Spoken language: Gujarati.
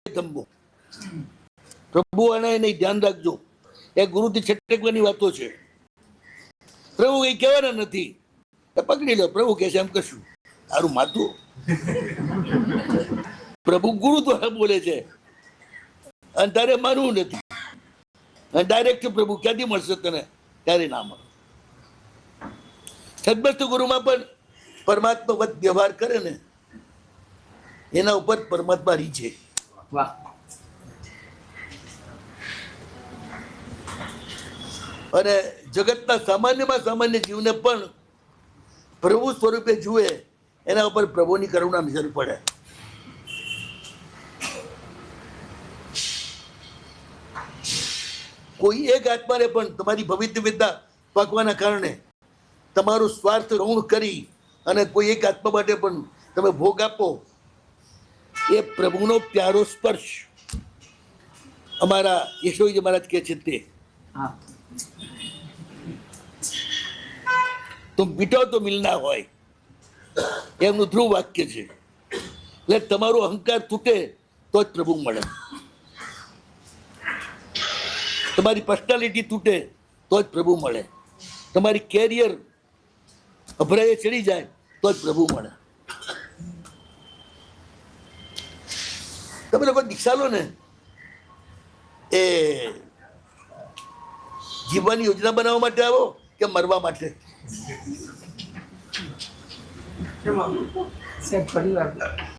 ધમ્મો પ્રભુ અને નહીં ધ્યાન રાખજો, એ ગુરુથી છટકવાની વાતો છે. પ્રભુ કઈ કહેવાના નથી, પકડી લો. પ્રભુ કહે છે એમ કશું તારું માથું. પ્રભુ ગુરુ દ્વારા બોલે છે અને તારે માનવું નથી. અને ડાયરેક્ટ પ્રભુ ક્યાંથી મળશે તને? ત્યારે ના મળે. સદબસ્ત ગુરુમાં પણ પરમાત્મા વત વ્યવહાર કરે ને એના ઉપર પરમાત્મા રીચે. અને જગતના સામાન્યમાં સામાન્ય જીવને પણ પ્રભુ સ્વરૂપે જુએ, એના ઉપર પ્રભુની કરુણા નજર પડે. કોઈ એક આત્માને પણ તમારી ભવિષ્ય વિદ્યા પાકવાના કારણે તમારું સ્વાર્થ ગૌણ કરી અને કોઈ એક આત્મા માટે પણ તમે ભોગ આપો, એ પ્રભુનો પ્યારો સ્પર્શ. અમારા યશોજી મહારાજ કહે છે તે તું મીઠો તો મિલના હોય, એમનું ધ્રુવ વાક્ય છે. એટલે તમારો અહંકાર તૂટે તો જ પ્રભુ મળે, તમારી પર્સનાલિટી તૂટે તો જ પ્રભુ મળે, તમારી કેરિયર અભરાએ ચડી જાય તો જ પ્રભુ મળે. તમે લોકો દીક્ષા લો ને, એ જીવવાની યોજના બનાવવા માટે આવો કે મરવા માટે? પરિવાર